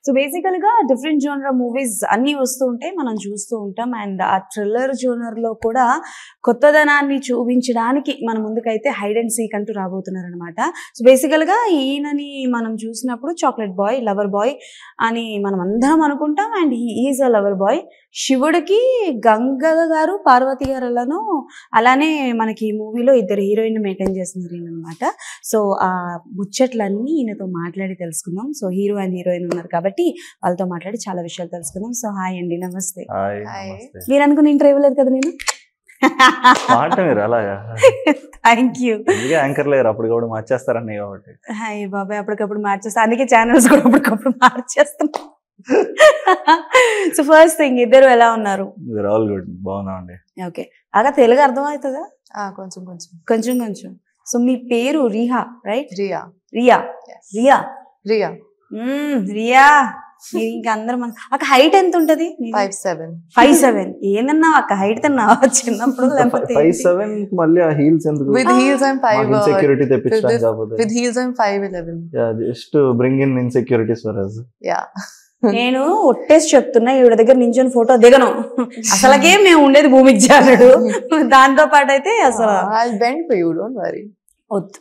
So బేసికల్గా different genre movies అన్నీ వస్తూ ఉంటాయి, మనం చూస్తూ ఉంటాం. అండ్ ఆ థ్రిల్లర్ జోనర్లో కూడా కొత్తదనాన్ని చూపించడానికి మన ముందుకైతే హైడ్ అండ్ సీక్ అంటూ రాబోతున్నారు అనమాట. సో బేసికల్గా ఈయనని మనం చూసినప్పుడు చాక్లెట్ బాయ్, లవర్ బాయ్ అని మనం అందరం అనుకుంటాం. And he is a lover boy. శివుడికి గంగ గారు, పార్వతి గారులను అలానే మనకి ఈ మూవీలో ఇద్దరు హీరోయిన్ మెయింటైన్ చేస్తున్నారు అనమాట. సో ఆ ముచ్చట్లన్నీ ఈయనతో మాట్లాడి తెలుసుకుందాం. సో హీరో అండ్ హీరోయిన్ ఉన్నారు కాబట్టి వాళ్ళతో మాట్లాడి చాలా విషయాలు తెలుసుకుందాం. సో హాయ్ అండి, నమస్తే. మీరు అనుకున్న ఇంటర్వ్యూ లేదు కదా నేను? Thank you. యాంకర్ లేరు అప్పుడు కూడా మార్చేస్తారని కాబట్టి. హాయ్ బాబాయ్, అప్పటికప్పుడు మార్చేస్తా, అందుకే ఛానల్స్ కూడా అప్పటికప్పుడు మార్చేస్తాం. సో ఫస్ట్ థింగ్, ఇద్దరు ఎలా ఉన్నారు? ఆల్ గుడ్, బాగున్నామండి. ఓకే, అలా తెలుగు అర్థమవుతుందా? కొంచెం కొంచెం కొంచెం కొంచెం. సో మీ పేరు రిహా, రైట్? రియా. రియా రియా రియా రియా. ఇంకా అందరం అక్క హైట్ ఎంత ఉంటది? 5'7". 5'7". ఏందన్నా అక్క హైట్ తిన్నావా చిన్నప్పుడు? 5'7" మళ్ళీ ఆ హీల్స్ ఎందుకు? With heels I'm 5. Insecurity తెప్పించడానికి కాకపోతే. With heels I'm 5'11". Yeah, just to bring in insecurities for us. Yeah. నేను ఒట్టేసి చెప్తున్నా, ఈవిడ దగ్గర నించొని ఫోటో దిగను. అసలకే మేము ఉండేది భూమికి జారుడు, దాంతో పాటు అయితే అసలు I'll bend for you, don't worry. వద్దు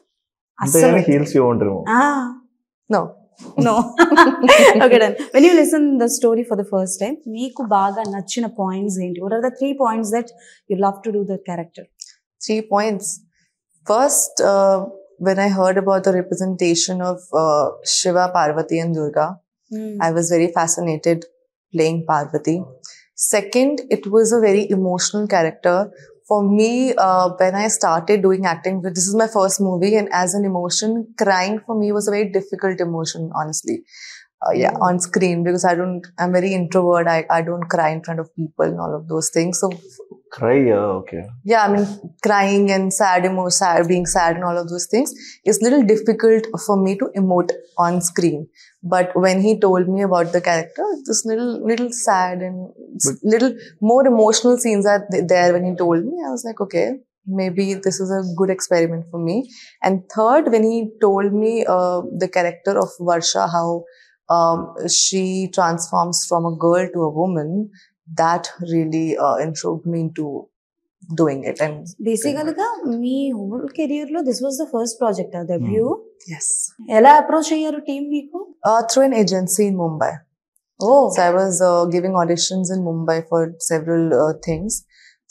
అసలు. Heels you want remove? No. No. Okay, done. When you listen the story for the first time, meeku baga nachina points enti? What are the 3 points that you love to do the character? 3 points. First, when I heard about the representation of Shiva, Parvati and Durga, I was very fascinated playing Parvati. Second, it was a very emotional character. For me, when I started doing acting, this is my first movie, and as an emotion, crying for me was a very difficult emotion, honestly. On screen, because I'm very introvert. I don't cry in front of people and all of those things. So cry, okay. Yeah, I mean, crying and being sad and all of those things is little difficult for me to emote on screen. But when he told me about the character, this little sad and little more emotional scenes are there when he told me. I was like, okay, maybe this is a good experiment for me. And third, when he told me the character of Varsha, how she transforms from a girl to a woman, that really intrigued me into doing it. And basically me whole career లో this was the first project, debut. Yes. ఎలా approach అయ్యారు team మీకు? Through an agency in Mumbai. Oh. So I was giving auditions in Mumbai for several things.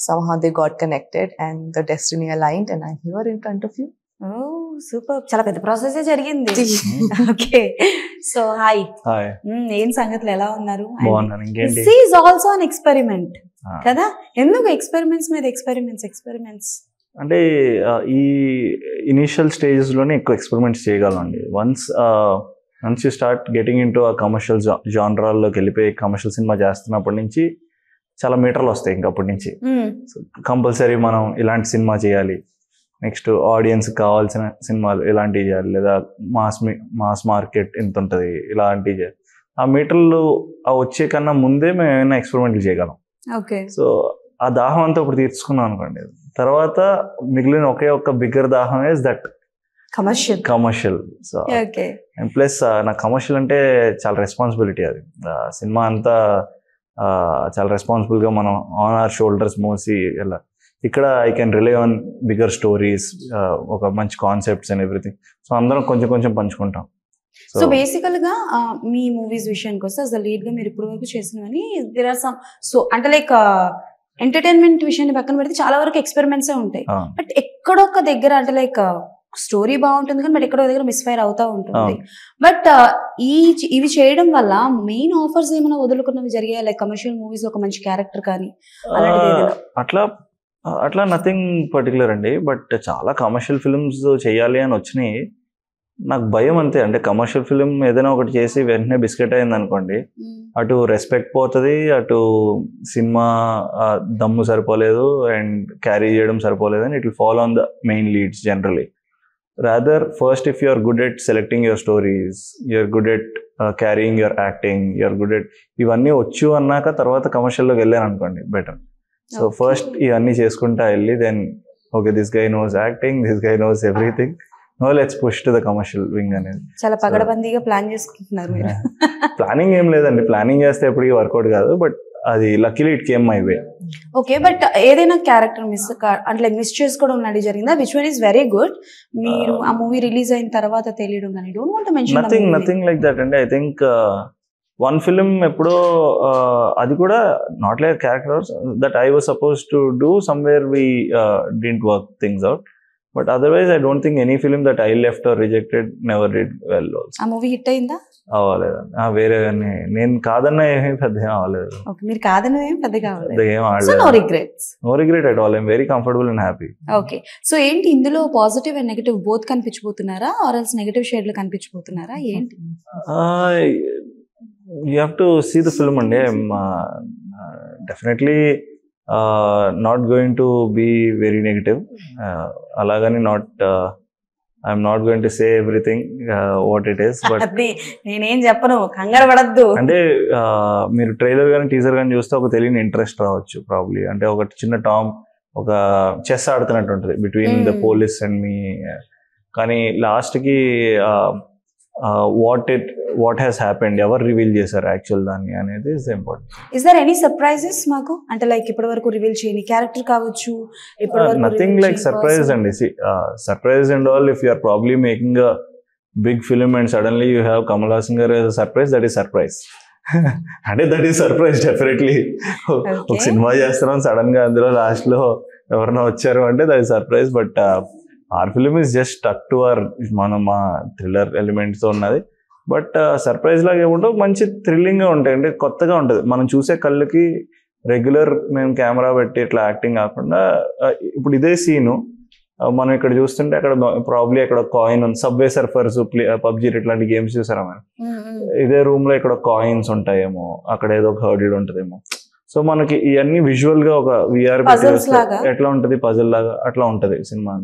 Somehow they got connected and the destiny aligned, and I'm here in front of you. Oh, super. చాలా పెద్ద process జరిగింది. Okay, so hi. ఏం సంగతులు, ఎలా ఉన్నారు? This is also an experiment కదా? ఎందుకు experiments మీద ఎక్స్పెరిమెంట్స్? అంటే ఈ ఇనిషియల్ స్టేజెస్ లోనే ఎక్కువ ఎక్స్పెరిమెంట్స్ చేయగలం అండి. Once you start getting in to ఆ కమర్షియల్ జానరాల్లోకి వెళ్ళిపోయి కమర్షియల్ సినిమా చేస్తున్నప్పటి నుంచి చాలా మీటర్లు వస్తాయి. ఇంకప్పటి నుంచి కంపల్సరీ మనం ఇలాంటి సినిమా చేయాలి, నెక్స్ట్ ఆడియన్స్ కావాల్సిన సినిమాలు ఇలాంటివి చేయాలి, లేదా మాస్ మార్కెట్ ఎంత ఉంటుంది ఇలాంటివి చేయాలి. ఆ మీటర్లు వచ్చే కన్నా ముందే మేము ఏమైనా ఎక్స్పెరిమెంట్లు చేయగలం. ఓకే, సో ఆ దాహం అంతా ఇప్పుడు తీర్చుకున్నాం అనుకోండి. తర్వాత మిగిలిన ఒకే ఒక్క బిగ్గర్ దాహం is that commercial. So and plus నాకు కమర్షియల్ అంటే చాలా రెస్పాన్సిబిలిటీ. అది సినిమా అంతా చాలా రెస్పాన్సిబుల్గా మనం ఆన్ అవర్ షోల్డర్స్ మోసి ఇలా. ఇక్కడ I can rely on bigger stories, ఒక మంచి కాన్సెప్ట్స్ అండ్ ఎవ్రీథింగ్. సో అందరం కొంచెం కొంచెం పంచుకుంటాం. సో బేసికల్ గా మీ మూవీస్ విషయానికి వస్తే అసలు లీడ్ గా మీరు ఇప్పటి వరకు చేసినవని దేర్ ఆర్ సమ్, సో అంటే లైక్ ఎంటర్టైన్మెంట్ విషయాన్ని పక్కన పెడితే చాలా వరకు ఎక్స్పెరిమెంట్సే ఉంటాయి. బట్ ఎక్కడొక్క దగ్గర అంటే లైక్ స్టోరీ బాగుంటుంది కానీ బట్ ఎక్కడో దగ్గర మిస్ఫైర్ అవుతా ఉంటుంది. బట్ ఇవి చేయడం వల్ల మెయిన్ ఆఫర్స్ ఏమైనా వదులుకున్నవి జరిగాయి, లైక్ కమర్షియల్ మూవీస్ ఒక మంచి క్యారెక్టర్ కానీ అట్లా నథింగ్ పర్టికులర్ అండి. బట్ చాలా కమర్షియల్ ఫిల్మ్స్ చేయాలి అని వచ్చినాయి. నాకు భయం అంతే. అంటే కమర్షియల్ ఫిలిం ఏదైనా ఒకటి చేసి వెంటనే బిస్కెట్ అయింది అనుకోండి, అటు రెస్పెక్ట్ పోతుంది, అటు సినిమా దమ్ము సరిపోలేదు అండ్ క్యారీ చేయడం సరిపోలేదు, and it will follow on the main leads generally. Rather first if you are good at selecting your stories, you are good at carrying your acting, you are good at ఇవన్నీ వచ్చు అన్నాక తర్వాత కమర్షియల్లోకి వెళ్ళాను అనుకోండి better. So first ఇవన్నీ చేసుకుంటా వెళ్ళి then okay this guy knows acting, this guy knows everything, no let's push to the commercial wing అనేది. చాలా పగడబందీగా ప్లాన్ చేసుకుంటున్నారు మీరు. ప్లానింగ్ ఏం లేదండి, ప్లానింగ్ చేస్తే ఎప్పటికీ వర్కౌట్ కాదు, బట్ అది luckily it came my way. Okay, but ఏదైనా క్యారెక్టర్ అంటే మిస్ చేసుకోవడం లాంటి జరిగిందా? Which one is very good, మీరు ఆ మూవీ రిలీజ్ అయిన తర్వాత తెలియడం కానీ? Don't want to mention nothing like that అండి. ఐ థింక్ వన్ ఫిలిం ఎప్పుడో అది కూడా not like characters that I was suppose to do somewhere we didn't work things out, but otherwise I don't think any film that I left or rejected never did well also. ఆ movie hit అయిందా? అవ్వలేదండి. వేరే నేను కాదన్న ఏమీ పెద్దగా అవ్వలేదు. Okay, మీరు కాదని ఏం పెద్దగా అవ్వలేదు. ఏం సో ఆడలేదు. No regrets. No regret at all. I'm very comfortable and happy. Okay, so ఏంటి ఇందులో పాజిటివ్ అండ్ నెగటివ్ బోత్ కనిపించబోతున్నారా, ఆర్ ఎల్స్ నెగటివ్ షేడ్లు కనిపించబోతున్నారా, ఏంటి? You have to see the film అండి. Definitely not going to be very negative. అలాగని I'm not going to say everything what it is. But నేనేం చెప్పను, కంగారు పడద్దు. అంటే మీరు ట్రైలర్ కానీ టీజర్ కానీ చూస్తే ఒక తెలియని ఇంట్రెస్ట్ రావచ్చు ప్రాబ్లీ. అంటే ఒక చిన్న టామ్ ఒక చెస్ ఆడుతున్నట్టు ఉంటుంది between the police and me. కానీ లాస్ట్కి వాట్ హ్యాస్ హ్యాపెండ్, ఎవరు రివీల్ చేశారు యాక్చువల్ దాన్ని అనేది is important. Is there any surprises మాకు? అంటే లైక్ ఇప్పటి వరకు రివీల్ చేయని క్యారెక్టర్ కావచ్చు, నథింగ్ లైక్ సర్ప్రైజ్ అండి. Surprise and all, if you are probably making a big film and suddenly you have Kamal Haasan గారు as a surprise, that is surprise. అంటే that is surprise definitely. ఒక cinema చేస్తున్నాం, sudden గా అందులో last లో ఎవరైనా వచ్చారు అంటే that is surprise. But our film is just stuck to our మా థ్రిల్లర్ ఎలిమెంట్స్ తో ఉన్నది. బట్ సర్ప్రైజ్ లాగా ఏముంటో మంచి థ్రిల్లింగ్ గా ఉంటాయి, అంటే కొత్తగా ఉంటుంది. మనం చూసే కళ్ళకి రెగ్యులర్ మేము కెమెరా పెట్టి ఇట్లా యాక్టింగ్ కాకుండా, ఇప్పుడు ఇదే సీను మనం ఇక్కడ చూస్తుంటే అక్కడ ప్రాబ్లీ అక్కడ కాయిన్ ఉంది, సబ్వే సర్ఫర్స్, పబ్జీ ఇట్లాంటి గేమ్స్ చూసారా మనం, ఇదే రూమ్ లో ఇక్కడ కాయిన్స్ ఉంటాయేమో, అక్కడ ఏదో ఒక హర్డిల్ ఉంటదేమో. సో మనకి ఇవన్నీ విజువల్ గా ఒక విఆర్ ఎట్లా ఉంటది, పజిల్ లాగా అట్లా ఉంటది సినిమా.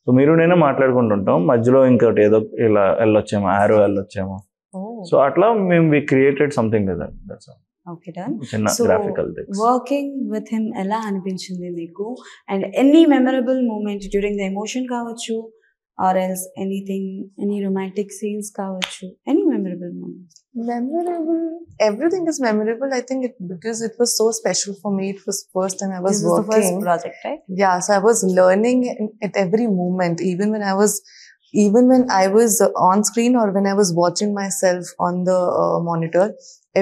సో మీరు నేనే మాట్లాడుకుంటుంటాం, మధ్యలో ఇంకోటి ఏదో ఇలా వెళ్ళొచ్చేమో, ఆరో వెళ్ళొచ్చేమో. సో అట్లా మేము వి క్రియేటెడ్ సంథింగ్ కదా. Okay, done. చిన్న graphical things. Working with him ఎలా అనిపించింది మీకు? And any memorable moment during the emotion కావచ్చు, or else anything, any romantic scenes కావచ్చు, any memorable moment? Memorable. Everything is memorable. I think because it was so special for me. It was first time I was This working. was the first project, right? Yeah, so I was learning at every moment, even when I was on screen or when I was watching myself on the monitor.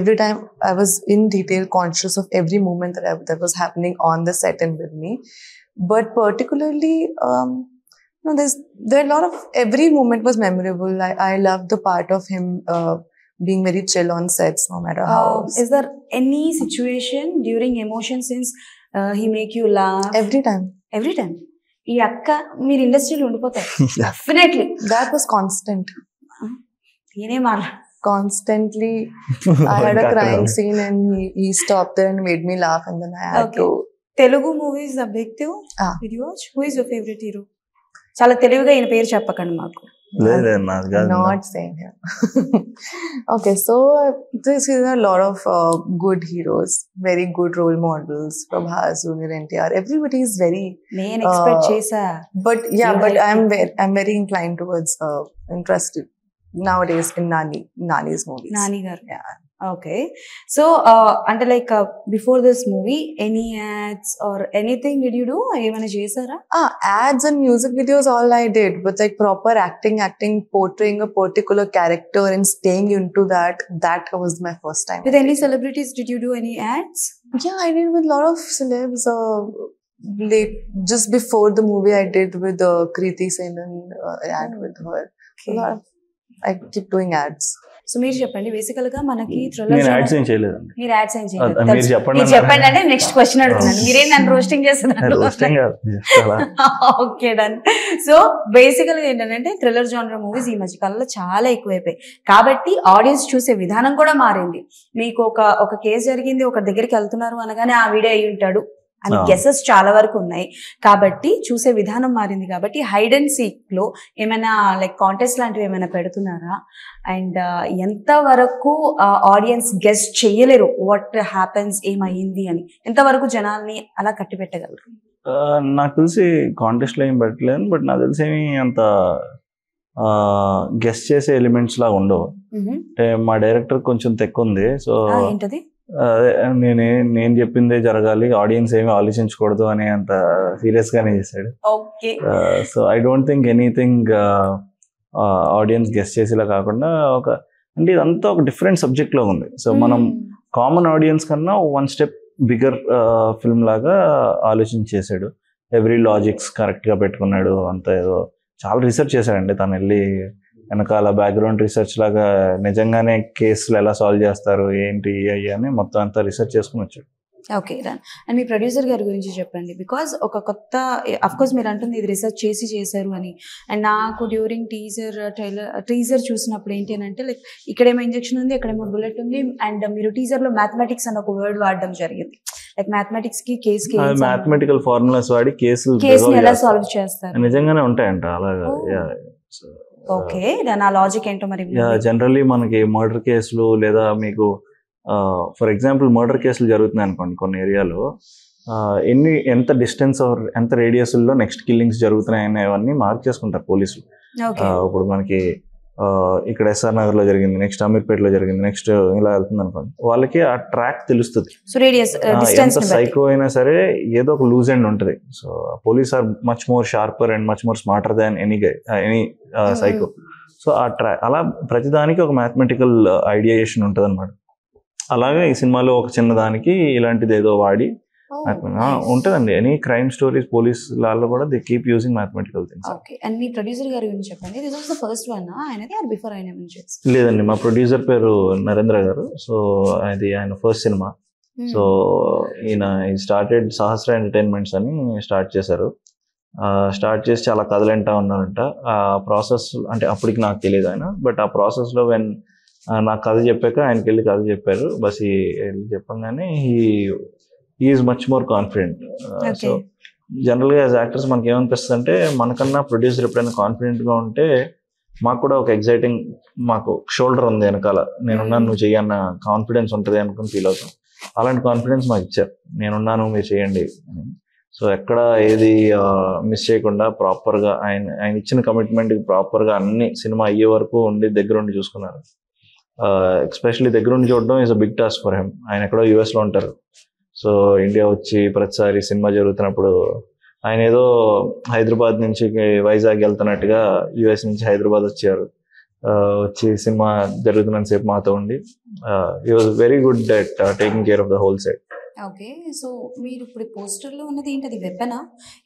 Every time I was in detail conscious of every moment that was happening on the set and with me. But particularly, there are a lot of, every moment was memorable. I loved the part of him being very chill on sets, no matter how. Is there any situation during emotion scenes he make you laugh? Every time. ఈ అక్క మీరు ఇండస్ట్రీలో ఉండిపోతారు definitely. That was constant. నేనే మాట్లాడు Constantly, I had a crying scene and he stopped there and made me laugh, and then I had to. Telugu movies objective with you watch, who is your favourite hero? చాలా తెలివిగా ఈయన పేరు చెప్పకండి మాకు. Not saying him. Okay, so this is a lot of good heroes, very good role models. Prabhas, Junior NTR, everybody is very. నేను expect చేసా. But yeah, but I'm very inclined towards interested nowadays in Nani's movies. Nani garu. Yeah. Okay, so అంటే like before this movie, any ads or anything did you do? ఏమైనా చేశారా? Ads and music videos all I did, but like proper acting, portraying a particular character and staying into that was my first time. With any celebrities did you do any ads? Yeah, I did with a lot of celebs. Late just before the movie, I did with Kriti Senan ad with her. Okay. I keep doing ads. So మీరు చెప్పండి, బేసికల్ గా మనకి నేను ads ఏం చేయలేదండి. మీరు ads ఏం చేయలేదు. మీరు చెప్పండి అంటే నెక్స్ట్ క్వశ్చన్ అడుగుతున్నాను. మీరేం నన్ను రోస్టింగ్ చేస్తున్నారు? Okay, done. సో బేసికల్ గా ఏంటంటే థ్రిల్లర్ జానర్ మూవీస్ ఈ మధ్య కాలంలో చాలా ఎక్కువైపోయాయి, కాబట్టి ఆడియన్స్ చూసే విధానం కూడా మారింది. మీకు ఒక కేసు జరిగింది, ఒక దగ్గరికి వెళ్తున్నారు అనగానే ఆ వీడియో అయి ఉంటాడు అని గెసెస్ చాలా వరకు ఉన్నాయి, కాబట్టి చూసే విధానం మారింది. కాబట్టి హైడ్ అండ్ సీక్ లో ఏమైనా లైక్ కాంటెస్ట్ లాంటివి ఏమైనా పెడుతున్నారా? అండ్ ఎంత వరకు ఆడియన్స్ గెస్ చేయలేరు వాట్ హ్యాపెన్స్, ఏమైంది అని, ఎంతవరకు జనాల్ని అలా కట్టి పెట్టగలరు? నాకు తెలిసి కాంటెస్ట్ లో ఏం పెట్టలేను, బట్ నాకు తెలిసి ఏమి అంత గెస్ట్ చేసే ఎలిమెంట్స్ లాగా ఉండవు. అంటే మా డైరెక్టర్ కొంచెం తెక్కుంది. సో ఏంటది? నేను చెప్పిందే జరగాలి, ఆడియన్స్ ఏమి ఆలోచించకూడదు అనే అంత సీరియస్ గానే చేశాడు. So I don't think anything audience guest చేసేలా కాకుండా అంటే ఇదంతా ఒక డిఫరెంట్ సబ్జెక్ట్ లో ఉంది. సో మనం కామన్ ఆడియన్స్ కన్నా 1 స్టెప్ బిగ్గర్ ఫిల్మ్ లాగా ఆలోచించేసాడు. ఎవ్రీ లాజిక్స్ కరెక్ట్ గా పెట్టుకున్నాడు. అంత ఏదో చాలా రీసెర్చ్ చేశాడండి తను. వెళ్ళి వెనకాల బ్యాక్గ్రౌండ్ రీసెర్చ్ లాగా నిజంగానే కేసులు ఎలా సాల్వ్ చేస్తారు ఏంటి అయ్యి అని మొత్తం అంతా రీసెర్చ్ చేసుకుని వచ్చాడు. Okay done. And me producer గారి గురించి చెప్పండి. బికాజ్ ఒక కొత్త, అఫ్ కోర్స్ మీరు అంటుంది ఇది రీసెర్చ్ చేశారు అని. అండ్ నాకు డ్యూరింగ్ టీజర్ చూసినప్పుడు ఏంటి అని అంటే లైక్ ఇక్కడేమో ఇంజెక్షన్ ఉంది, ఇక్కడేమో బుల్లెట్ ఉంది. అండ్ మీరు టీజర్ లో మ్యాథమెటిక్స్ అని ఒక వర్డ్ వాడడం జరిగింది. లైక్ మ్యాథమెటిక్స్ కి కేసు మ్యాథమెటికల్ ఫార్ములాస్ వాడి కేసులు ఎలా సాల్వ్ చేస్తారు నిజంగానే ఉంటాయంట అలాగా. ఓకే దాని ఆ లాజిక్ ఏంటో మరి. జనరల్లీ మనకి మర్డర్ కేసులు లేదా మీకు ఫర్ ఎగ్జాంపుల్ మర్డర్ కేసులు జరుగుతున్నాయి అనుకోండి కొన్ని ఏరియాలో, ఎంత డిస్టెన్స్ ఎంత రేడియస్ లో నెక్స్ట్ కిల్లింగ్స్ జరుగుతున్నాయి అనేవన్నీ మార్క్ చేసుకుంటారు పోలీసులు. ఇప్పుడు మనకి ఇక్కడ ఎస్ఆర్ నగర్ లో జరిగింది, నెక్స్ట్ అమీర్పేటలో జరిగింది, నెక్స్ట్ ఇలా వెళ్తుంది అనుకోండి, వాళ్ళకి ఆ ట్రాక్ తెలుస్తుంది. ఎంత సైకో అయినా సరే ఏదో ఒక లూజ్ ఎండ్ ఉంటుంది. So police are much more sharper and much more smarter than any psycho. So ఆ ట్రాక్ అలా ప్రతిదానికి ఒక మ్యాథమెటికల్ ఐడియేషన్ ఉంటుంది అనమాట. అలాగే ఈ సినిమాలో ఒక చిన్న దానికి ఇలాంటిది ఏదో వాడి ఉంటుందండి. ఎనీ క్రైమ్ స్టోరీస్ పోలీస్ లాల్లో కూడా they keep using mathematical things. Okay. And me producer గారి గురించి చెప్పండి. This was the first one ఆయనది ఆర్ బిఫోర్ ఆయన నుంచి? లేదండి, మా ప్రొడ్యూసర్ పేరు నరేంద్ర గారు. సో అది ఆయన ఫస్ట్ సినిమా. సో ఈయన స్టార్టెడ్ సహస్ర ఎంటర్టైన్మెంట్స్ అని స్టార్ట్ చేశారు. స్టార్ట్ చేసి చాలా కథలంటా ఉన్నారంట. ఆ ప్రాసెస్ అంటే అప్పటికి నాకు తెలియదు ఆయన, బట్ ఆ ప్రాసెస్ లో నాకు కథ చెప్పాక ఆయనకి వెళ్ళి కథ చెప్పారు. బస్ వెళ్ళి చెప్పంగానే is much more confident. So జనరల్గా యాజ్ యాక్టర్స్ మనకి ఏమనిపిస్తుంది అంటే మనకన్నా ప్రొడ్యూసర్ ఎప్పుడైనా కాన్ఫిడెంట్ గా ఉంటే మాకు కూడా ఒక ఎగ్జైటింగ్, మాకు షోల్డర్ ఉంది వెనకాల, నేనున్నాను నువ్వు చెయ్యన్న కాన్ఫిడెన్స్ ఉంటుంది అనుకుని ఫీల్ అవుతాం. అలాంటి కాన్ఫిడెన్స్ మాకు ఇచ్చారు, నేనున్నాను మీరు చేయండి అని. సో ఎక్కడ ఏది మిస్ చేయకుండా ప్రాపర్గా ఆయన ఇచ్చిన కమిట్మెంట్ ప్రాపర్గా అన్ని సినిమా అయ్యే వరకు ఉండి దగ్గరుండి చూసుకున్నారు. ఎస్పెషల్లీ దగ్గరుండి చూడడం is a big task for him. ఆయన ఎక్కడో యూఎస్లో ఉంటారు. సో ఇండియా వచ్చి ప్రతిసారి సినిమా జరుగుతున్నప్పుడు ఆయన ఏదో హైదరాబాద్ నుంచి వైజాగ్ వెళ్తున్నట్టుగా యుఎస్ నుంచి హైదరాబాద్ వచ్చారు. వచ్చి సినిమా జరుగుతున్నంత సేపు మాతో ఉండి he was very good at taking care of the whole set. Okay. So మీరు ఇప్పుడు పోస్టర్ లో ఉన్నది ఏంటి? అది వెపనా?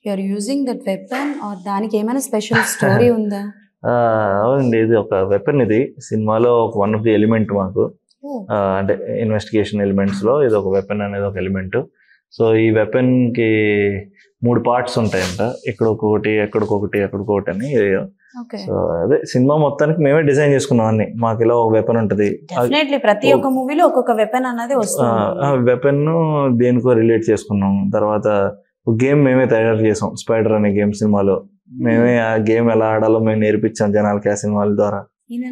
You are using that weapon or దానికి ఏమైనా స్పెషల్ స్టోరీ ఉందా? అవునండి, ఇది ఒక వెపన్. ఇది సినిమాలో వన్ ఆఫ్ ది ఎలిమెంట్ మాకు, అంటే ఇన్వెస్టిగేషన్ ఎలిమెంట్స్ లో ఇది ఒక వెపన్ అనేది ఒక ఎలిమెంట్. సో ఈ వెపన్ కి 3 పార్ట్స్ ఉంటాయంట, ఎక్కడొకటి ఎక్కడికొకటి ఎక్కడికొకటి అని. సో అదే సినిమా మొత్తానికి మేమే డిజైన్ చేసుకున్నాం అన్ని. మాకు ఇలా ఒక వెపన్ ఉంటది, ప్రతి ఒక్క మూవీలో ఒక్కొక్క వెపన్ అనేది వస్తుంది. వెపన్ దేనికో రిలేట్ చేసుకున్నాం. తర్వాత గేమ్ మేమే తయారు చేసాం, స్పైడర్ అనే గేమ్ సినిమాలో. మేమే ఆ గేమ్ ఎలా ఆడాలో మేము నేర్పించాం జనాలకి ఆ సినిమాల ద్వారా. లేదు,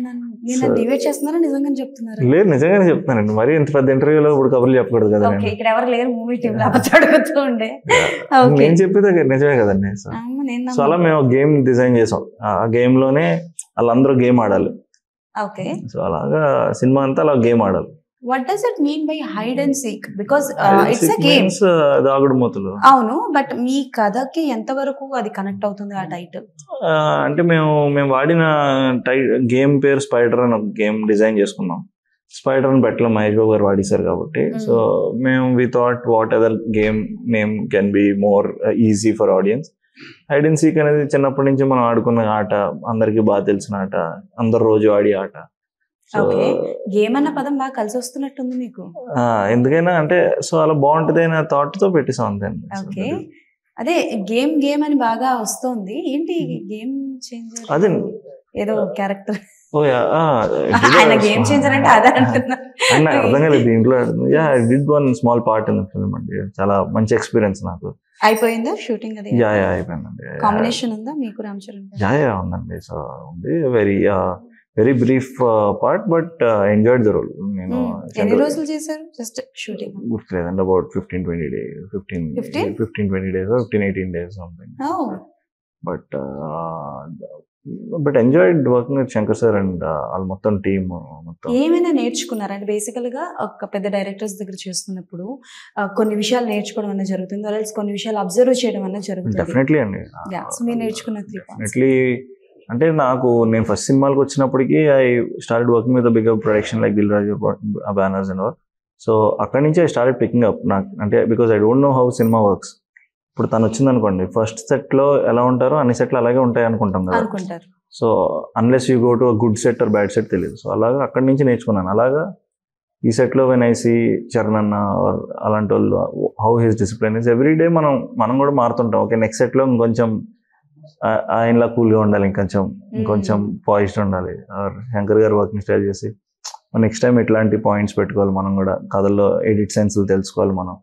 నిజంగానే చెప్తున్నానండి. మరి ఇంత పెద్ద ఇంటర్వ్యూలో ఇప్పుడు కబుర్లు చెప్పకూడదు కదా. నేను చెప్పేది నిజమే కదండి. సో అలా మేము గేమ్ డిజైన్ చేసాం. ఆ గేమ్ లోనే వాళ్ళందరూ గేమ్ ఆడాలి. సో అలాగా సినిమా అంతా అలా గేమ్ ఆడాలి. What does it mean by hide and seek? Because it's a game. దాగుడు మూతలు. అవును, బట్ మీ కథకి ఎంతవరకు అది కనెక్ట్ అవుతుంది ఆ టైటిల్? అంటే మేము వాడిన గేమ్ పేరు స్పైడర్ అని ఒక గేమ్ డిజైన్ చేసుకున్నాం. స్పైడర్ అని బెట్లో మహేష్ బాబు గారు వాడేశారు కాబట్టి, సో మేము we thought whatever game name can be more easy for audience. Hide and seek అనేది చిన్నప్పటి నుంచి మనం ఆడుకున్న ఆట, అందరికీ బాగా తెలిసిన ఆట, అందరు రోజు ఆడే ఆట. గేమ్ అన్న పదం బాగా కలిసి వస్తున్నట్టుంది మీకు. ఎందుకైనా అంటే సో అలా బాగుంటది అనే థాట్ తో పెట్టేసాం అంతే. ఓకే, అదే గేమ్ అని బాగా వస్తుంది. ఏంటి గేమ్ చేంజర్? అదే ఏదో క్యారెక్టర్ గేమ్ చేంజర్ అంటే అదే అంటున్నా. అర్థం కాలేదు దీంట్లో. Did one small part in the film అండి. చాలా మంచి ఎక్స్పీరియన్స్ నాకు. అయిపోయిందా షూటింగ్? అది అయిపోయిందండి. కాంబినేషన్ ఉందా మీకు రామ్ చరణ్? ఉందండి. సో ఉంది very brief part, but enjoyed the role. నేను ఎన్ని రోజులు చేశారు జస్ట్ షూటింగ్? గుర్తులేదండి, about 15-20 days, 15-20 days, 15-18 days something. But but enjoyed working with Shankar sir and వాళ్ళ మొత్తం టీమ్ మొత్తం. ఏమైనా నేర్చుకున్నారంటే బేసికల్ గా ఒక పెద్ద డైరెక్టర్స్ దగ్గర చేస్తున్నప్పుడు కొన్ని విషయాలు నేర్చుకోవడం అనేది జరుగుతుంది, ఆర్ ఎల్స్ కొన్ని విషయాలు అబ్జర్వ్ చేయడం అనేది జరుగుతుంది. డెఫినెట్లీ అండి. సో మీరు నేర్చుకున్న 3 points. డెఫినెట్లీ అంటే నేను ఫస్ట్ సినిమాలకు వచ్చినప్పటికీ I started working with bigger production like Dil Raju banners and all. So అక్కడి నుంచి ఐ స్టార్టెడ్ పికింగ్ అప్ నాకు అంటే because I don't know how cinema works. ఇప్పుడు తను వచ్చింది అనుకోండి, ఫస్ట్ సెట్లో ఎలా ఉంటారో అన్ని సెట్లు అలాగే ఉంటాయి అనుకుంటాం కదా. So unless you go to good set or bad set తెలియదు. సో అలాగా అక్కడి నుంచి నేర్చుకున్నాను. అలాగా ఈ సెట్లో వెన్ ఐ సీ చరణ్ అన్న అలాంటి వాళ్ళు how his discipline is every day మనం కూడా మారుతుంటాం. ఓకే నెక్స్ట్ సెట్లో ఇంకొంచెం ఆయనలా కూల్గా ఉండాలి, ఇంకొంచెం పాయిస్డ్ ఉండాలి. శంకర్ గారు వర్కింగ్ స్టైల్ చేసి నెక్స్ట్ టైం ఇట్లాంటి పాయింట్స్ పెట్టుకోవాలి, మనం కూడా కథల్లో ఎడిట్ సెన్స్లు తెలుసుకోవాలి మనం.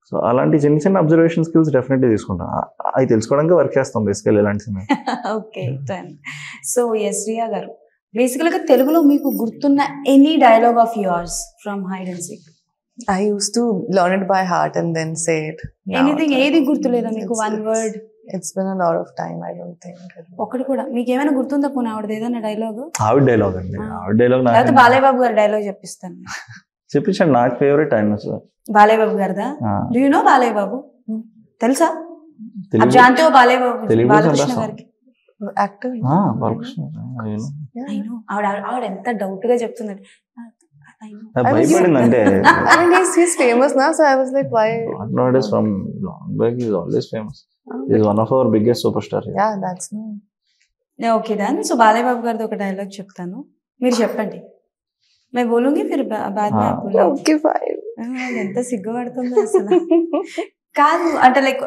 సో అలాంటి చిన్న చిన్న అబ్జర్వేషన్ స్కిల్స్ డెఫినెట్లీ తీసుకుంటాం. అవి తెలుసుకోవడానికి వర్క్ చేస్తాం బేసికల్ ఇలాంటి సినిమా. Okay so yes Riya garu, బేసికల్ గా తెలుగులో మీకు గుర్తున్న any dialogue of yours from hide and seek? I used to learn it by heart and then say it. Anything ఏది గుర్తులేదా మీకు? One word? It's been a lot of time. I don't think. ఒకటి కూడా మీకు ఏమైనా గుర్తుందా? పోనీ ఆవిడది ఏదైనా డైలాగ్? ఆవిడ డైలాగ్ అండి. ఆవిడ డైలాగ్ లేకపోతే బాలయ్య బాబు గారి డైలాగ్ చెప్పిస్తాను. చెప్పించండి, నాకు ఫేవరెట్ ఆయన సార్. బాలయ్య బాబు గారిదా? Do you know Balayya Babu? తెలుసా? आप जानते हो బాలయ్య బాబు? బాలకృష్ణ గారికి actor. బాలకృష్ణ. I know. ఆవిడ ఎంత డౌట్ గా చెప్తుందండి. భయపడిందంటే I mean, he's famous now, so I was like, why? Nowadays from long back he's always famous. He's one of our biggest superstar here. Yeah, that's no. Okay దాన్. So Balayya Babu గారిది ఒక dialogue చెప్తాను, మీరు చెప్పండి. मैं बोलूंगी फिर बाद में आप बोलो. Okay, fine. ఎంత సిగ్గుపడుతుందో అసలు. కాదు అంటే లైక్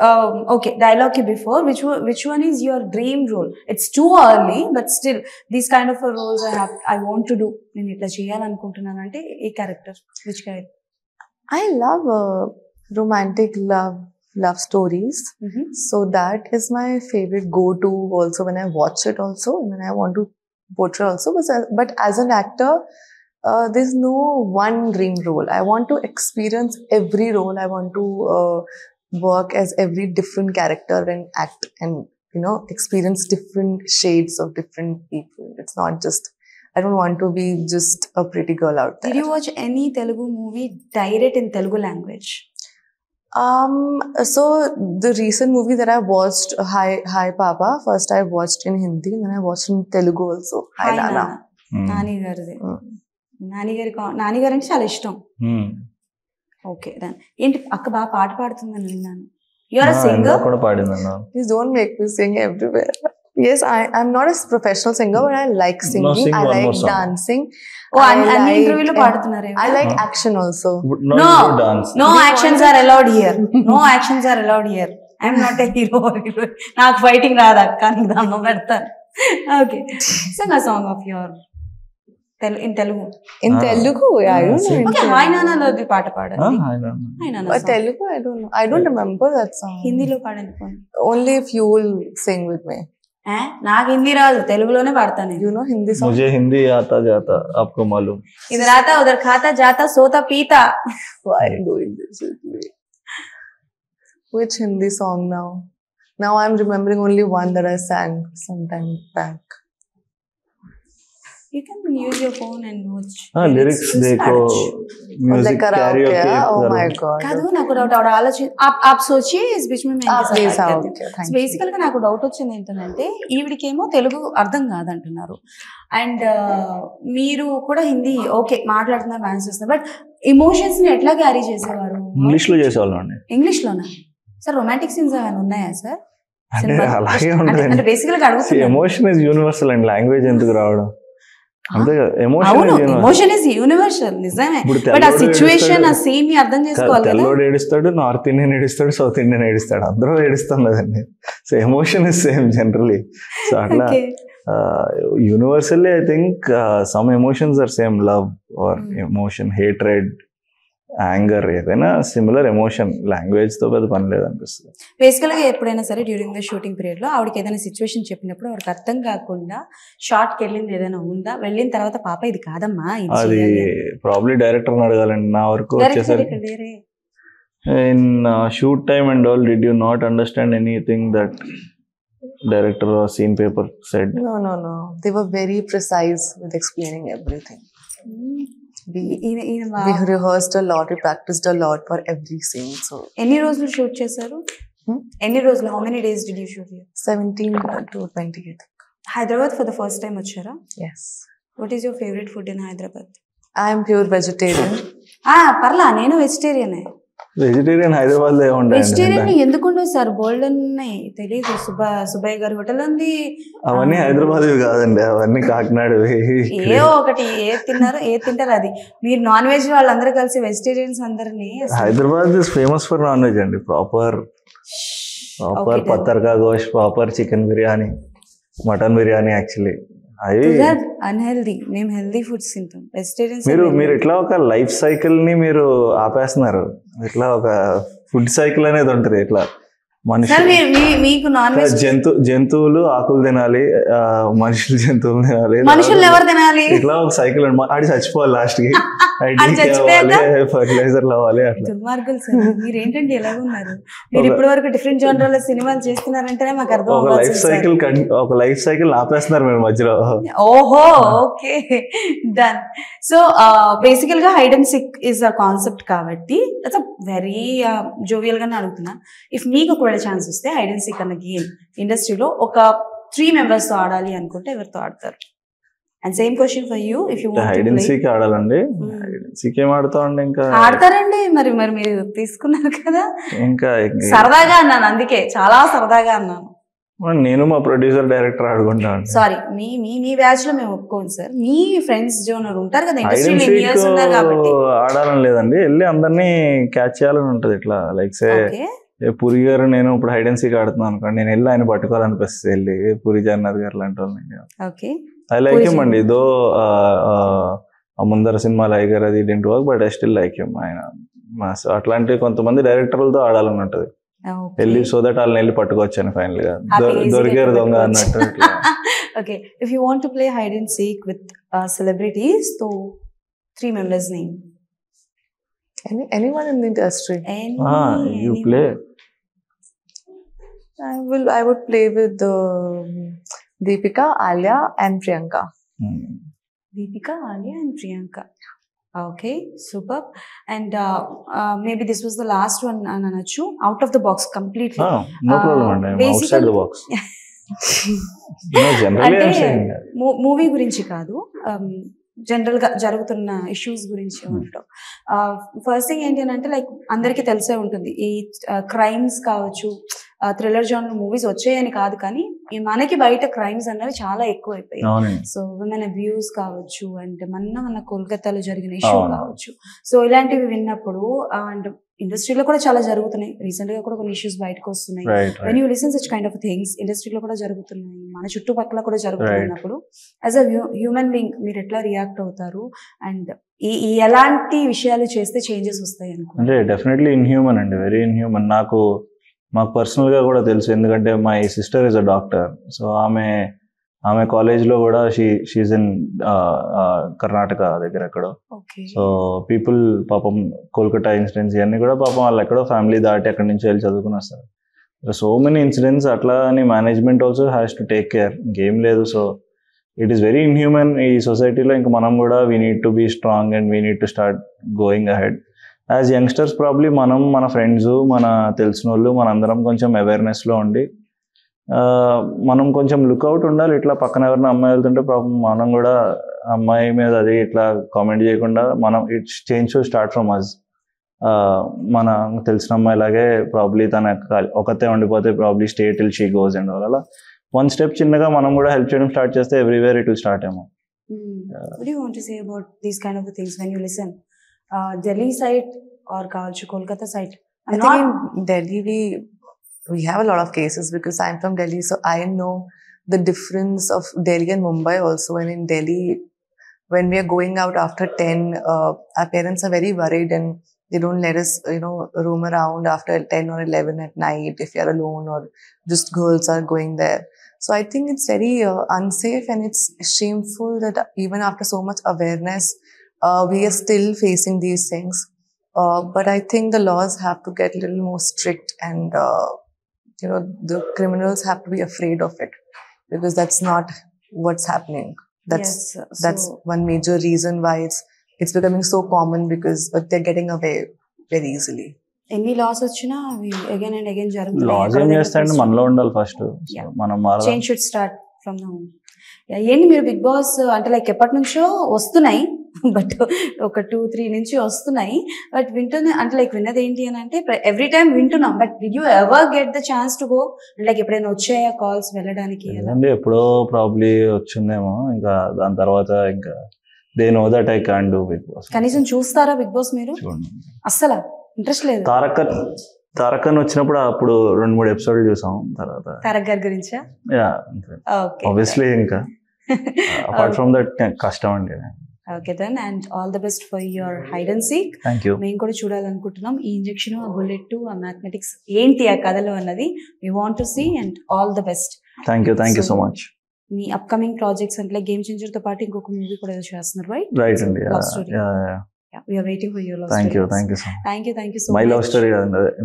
ఓకే డైలాగ్ కి before which one is your dream role? It's too early but still these kind of roles I want to do, నేను ఇట్లా చేయాలనుకుంటున్నాను అంటే ఈ character which character? I love romantic love stories. So that is my favorite go-to also when I watch it also, and when I want to portray also. But as an actor, there's no one dream role. I want to experience every role. I want to work as every different character and act and, you know, experience different shades of different people. It's not just, I don't want to be just a pretty girl out there. Did you watch any Telugu movie direct in Telugu language? So the recent movie that I watched, Hi Papa, first I watched in Hindi, and then I watched in Telugu also. Hi Nana. Nani గారిది. నాని గారు అంటే చాలా ఇష్టం. Okay ఏంటి అక్క బాగా పాట పాడుతుందని విన్నాను. యు ఆర్ అ సింగర్ కూడా పాడిందన్న. Please don't make me sing everywhere. Yes, I'm not a professional singer, but I like singing. sing I one like more song. dancing. అన్ని ఇంటర్వ్యూలో పాడుతున్నారు. I like action also. No dance. No actions are allowed here. No actions are allowed here. I am not a hero. నాకు fighting రాదు అక్క, నీకు దండం పెడతాను. Okay sing a song of your in Telugu. In Telugu, yeah, I don't know. Okay, hi నాన్నలోది పాట పాడండి. Hi నాన్న But Telugu, I don't know. I don't remember that song. హిందీలో పాడండి పోనీ. Only if you will sing with me. నాకు హిందీ రాదు, తెలుగులోనే పాడతాను. You know Hindi song? मुझे हिंदी आता जाता आपको मालूम. इधर आता उधर खाता जाता सोता पीता. Why are you doing this with me? Which Hindi song now? Now I'm remembering only one that I sang some time back. You can use your phone and watch. lyrics देखो, music like karaoke. karaoke Oh करो. my god. కాదు నాకు doubt ఆలోచి आप सोचिए इस बीच में मैं please, okay, thank you. బేసికల్ గా నాకు డౌట్ వచ్చింది ఏంటంటే ఈవిడికేమో తెలుగు అర్థం కాదంటున్నారు అండ్ మీరు కూడా హిందీ ఓకే మాట్లాడుతున్నారు, డాన్స్ చేస్తున్నారు, బట్ ఎమోషన్స్ ని ఎట్లా క్యారీ చేసేవారు? ఇంగ్లీష్ లో చేసేవాళ్ళం అండి. ఇంగ్లీష్ లోనా సార్? రొమాంటిక్ సీన్స్ ఏమైనా ఉన్నాయా సార్? అంటే అలాగే ఉంటుంది. బేసికల్ గా అడుగుతున్నా. Emotion is universal and language ఎందుకు రావడం అంతే కదా. ఎమోషన్ ఇస్ యూనివర్సల్ నిజమే, బట్ ఆ సిచ్యువేషన్ ఆ సీన్ ని అర్థం చేసుకోవాలి కదా. తెల్లోడు ఏడుస్తాడు, నార్త్ ఇండియన్ ఏడుస్తాడు, సౌత్ ఇండియన్ ఏడుస్తాడు, అందరూ ఏడుస్తాం కదండి. So emotion is same generally. So అట్లా universally I think some emotions are same. Love or emotion, hatred, anger, ఏదైనా సిమిలర్ ఎమోషన్. లాంగ్వేజ్ తో పెద్ద పని లేదనిపిస్తుంది. బేసికల్ గా ఎప్పుడైనా సరే డ్యూరింగ్ ద షూటింగ్ పీరియడ్ లో ఆవిడకి ఏదైనా సిచ్యువేషన్ చెప్పినప్పుడు ఆవిడకి అర్థం కాకుండా షార్ట్ కి వెళ్ళింది ఏదైనా ఉందా? వెళ్ళిన తర్వాత పాప ఇది కాదమ్మా అది ప్రాబ్లీ డైరెక్టర్ అడగాలండి. నా వరకు వచ్చేసరికి in shoot time and all did you not understand anything that director or scene paper said. No. They were very precise with explaining everything. We rehearsed a lot, we practiced a lot for every scene. So ఎన్ని రోజులు shoot చేశారు? ఎన్ని రోజులు? How many days did you shoot? 17 to 20, I think. Hyderabad for the first time వచ్చారా? Yes. What is your favourite food in Hyderabad? I am pure vegetarian. పర్లా, నేను వెజిటేరియనే. Vegetarian Hyderabad లో vegetarian ఎందుకుండవు sir? బోల్డ్ ఉన్నాయి, తెలియదు. సుబ్బయ్య గారి హోటల్ ఉంది. అవన్నీ హైదరాబాద్ కాదండి, అవన్నీ కాకినాడ. ఏ ఒకటి ఏది తింటారు అది. మీరు నాన్ వెజ్ వాళ్ళందరూ కలిసి వెజిటేరియన్స్ అందరినీ. Hyderabad is famous for non veg అండి. ప్రాపర్ పత్తర్కా గోష్, proper chicken biryani, mutton biryani. Actually అవి అన్హెల్దీ, మేము హెల్దీ ఫుడ్స్ తింటాం. వెజిటేరియన్స్ మీరు ఇట్లా ఒక లైఫ్ సైకిల్ ని మీరు ఆపేస్తున్నారు. ఇట్లా ఒక ఫుడ్ సైకిల్ అనేది ఉంటుంది. ఇట్లా మీకు నాన్ వెజ్ జంతువులు ఆకులు తినాలి, మనుషులు జంతువులు తినాలి, మనుషులు ఎవరు తినాలి, ఇట్లా ఒక సైకిల్ ఆడి చచ్చిపోవాలి లాస్ట్ కి. ఫర్టిలైజర్ అవ్వాలి. అట్లా దుర్మార్గులు సార్ మీరు. ఏంటంటే ఎలాగున్నారు మీరు? ఇప్పటి వరకు డిఫరెంట్ జోనర్ల సినిమాలు చేస్తున్నారంటేనే మాకు అర్థం. ఒక లైఫ్ సైకిల్ ఆపేస్తున్నారు మీరు మధ్యలో. ఓహో, ఓకే, డన్. సో బేసికల్ గా hide and seek is a concept కాబట్టి దట్స్ అ వెరీ జోవియల్ గానే అడుగుతున్నా. ఇఫ్ మీకు ఒకవేళ ఛాన్స్ వస్తే హైడ్ అండ్ సిక్ అన్న గేమ్ ఇండస్ట్రీలో ఒక 3 members తో ఆడాలి అనుకుంటే ఎవరితో ఆడతారు? And same question for you. If you want hide and seek ఆడాలండి. హైడ్ అండ్ సీక్ ఏం ఆడతామండి? ఇంకా ఆడతారండి. మరి మీరు తీసుకున్నారు కదా. ఇంకా సరదాగా అన్నాను, అందుకే చాలా సరదాగా అన్నాను. నేను మా ప్రొడ్యూసర్ డైరెక్టర్ ఆడుకుంటాను. సారీ, మీ బ్యాచ్ లో మేము ఒప్పుకోండి సార్. మీ ఫ్రెండ్స్ జోనర్ ఉంటారు కదా ఇండస్ట్రీలో, ఎన్ని ఇయర్స్ ఉన్నారు కాబట్టి. ఆడాలని లేదండి, వెళ్ళి అందరినీ క్యాచ్ చేయాలని ఉంటది. ఇట్లా లైక్ సే పూరి గారు, నేను ఇప్పుడు హైడ్ అండ్ సీక్ ఆడుతున్నాను అనుకోండి, నేను వెళ్ళి ఆయన పట్టుకోవాలనిపిస్తుంది. వెళ్ళి పూరి జగన్నాథ్ గారు లాంటి వాళ్ళని ఐ లైక్ హిమ్ అండి. దో ముందర సినిమాలు అయ్యారు, అది didn't work, but I still like him. ఆయన అట్లాంటి కొంతమంది డైరెక్టర్లతో ఆడాలని ఉంటది. వెళ్ళి సో దట్ వాళ్ళని వెళ్ళి పట్టుకోవచ్చాను ఫైనల్ గా. దొరికారు దొంగ అన్నట్టు. Okay, if you want to play hide and seek with celebrities, తో 3 members name. Anyone in the industry. You play. I would play with Deepika, Alia and Priyanka. Deepika, Alia and Priyanka. Okay, super. And maybe this was the last one, Ananachu. Out of the box completely. No problem. I'm outside the box. No, generally I'm saying that. Movie గురించి కాదు, general గా జరుగుతున్న issues గురించి ఉంటాం. First thing ఏంటి అని అంటే, like అందరికీ తెలిసే ఉంటుంది, ఈ క్రైమ్స్ కావచ్చు, థ్రిల్లర్ జానర్ మూవీస్ వచ్చాయని కాదు, కానీ మనకి బయట క్రైమ్స్ అన్నవి చాలా ఎక్కువ అయిపోయాయి. సో విమెన్ అబ్యూస్ కావచ్చు, అండ్ మన కోల్కతాలో జరిగిన ఇష్యూ కావచ్చు. సో ఇలాంటివి విన్నప్పుడు, అండ్ ఇండస్ట్రీలో కూడా చాలా జరుగుతున్నాయి. రీసెంట్ గా కూడా కొన్ని ఇష్యూస్ బయటకు వస్తున్నాయి. When you listen such kind of things, ఇండస్ట్రీలో కూడా జరుగుతున్నాయి, మన చుట్టుపక్కల కూడా జరుగుతున్నప్పుడు, యాజ్ అ హ్యూమన్ బీయింగ్ మీరు ఎట్లా రియాక్ట్ అవుతారు? అండ్ ఎలాంటి విషయాలు చేస్తే చేంజెస్ వస్తాయి అనుకో? అంటే డెఫినెట్లీ ఇన్హ్యూమన్ అండి, వెరీ ఇన్హ్యూమన్. మాకు పర్సనల్ గా కూడా తెలుసు, ఎందుకంటే my sister is a doctor. So ఆమె కాలేజ్ లో కూడా షీఈ్ ఇన్ కర్ణాటక దగ్గర ఎక్కడో. సో పీపుల్ పాపం కోల్కతా ఇన్సిడెంట్స్ ఇవన్నీ కూడా పాపం వాళ్ళు ఎక్కడో ఫ్యామిలీ దాటి అక్కడి నుంచి వెళ్ళి చదువుకుని వస్తారు. So many incidents. అట్లా అని management also has to take care, ఇంకేం లేదు. So it is very inhuman ఈ సొసైటీలో. ఇంకా మనం కూడా we need to be strong and we need to start going ahead. As youngsters probably మనం, మన ఫ్రెండ్స్, మన తెలిసిన వాళ్ళు, మనందరం కొంచెం అవేర్నెస్లో ఉండి మనం కొంచెం లుక్అవుట్ ఉండాలి. ఇట్లా పక్కన ఎవరైనా అమ్మాయి వెళ్తుంటే పాపం మనం కూడా అమ్మాయి మీద అది ఇట్లా కామెంట్ చేయకుండా, మనం it's change to start from us. మన తెలిసిన అమ్మాయిలాగే ప్రాబ్లీ తన ఒకతే ఉండిపోతే probably stay till she goes and అలా 1 step చిన్నగా మనం కూడా హెల్ప్ చేయడం స్టార్ట్ చేస్తే ఎవ్రీవేర్ ఇట్ విల్ స్టార్ట్ ఏమో. What do you want to say about these kind of things when you listen? Delhi side or Kolkata side? I think in Delhi we have a lot of cases because I'm from Delhi, so I know the difference of Delhi and Mumbai also. And in Delhi, when we are going out after 10, our parents are very worried and they don't let us, roam around after 10 or 11 at night if you're alone or just girls are going there. So I think it's very unsafe, and it's shameful that even after so much awareness, we are still facing these things. But I think the laws have to get a little more strict and the criminals have to be afraid of it, because that's not what's happening. That's one major reason why it's becoming so common, because they're getting away very easily. ఎన్ని loss వచ్చినా again and again జరుగుతుంది. Loss ఏం చేస్తాయండి, మనలో ఉండాలి first. మనం change should start from the home. ఏంటి మీరు big boss అంటే లైక్ ఎప్పటి నుంచో వస్తున్నాయి, బట్ ఒక 2-3 నుంచి వస్తున్నాయి, బట్ వింటుంది అంటే లైక్ విన్నది ఏంటి అని అంటే ఎవ్రీ టైమ్ వింటున్నాం, but did you ever get the chance to go? Like ఎప్పుడైనా వచ్చాయా కాల్స్ వెళ్ళడానికి? ఎప్పుడో ప్రాబ్లీ వచ్చిందేమో, ఇంకా దాని తర్వాత ఇంకా they know that I can't do Bigg Boss. కనీసం చూస్తారా బిగ్ బాస్ మీరు? అస్సలు ఇంట్రెస్ట్ లేదు. తారకన్ వచ్చినప్పుడు అప్పుడు 2-3 ఎపిసోడ్లు చూసాం. తర్వాత తారక్ గారి గురించా? ఆబ్వియస్లీ ఇంకా అపార్ట్ ఫ్రమ్ దట్ కష్టం అండి. Okay then, and all the best for your hide and seek. మేము కూడా చూడాలనుకుంటున్నాం ఈ ఇంజెక్షన్, ఆ బుల్లెట్, ఆ మ్యాథమెటిక్స్ ఏంటి ఆ కథలో అన్నది. We want to see, and all the best. Thank you so much. మీ అప్కమింగ్ ప్రాజెక్ట్స్ అంటే గేమ్ చేంజర్ తో పాటు ఇంకొక మూవీ కూడా చేస్తున్నారు, రైట్? రైట్ అండి. We are waiting for your love story. Thank you so much. Thank you so my much. My love story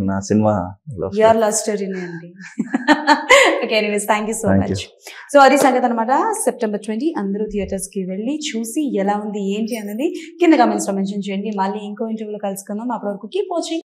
na cinema love story. Your love story andi. Okay, anyways, thank you so much. So adi sangath anamata, September 20 andaru theaters ki velli chusi ela undi enti anadi kinda comments lo mention cheyandi. Malli inko interview lo kalusukundam. Appudu varaku keep watching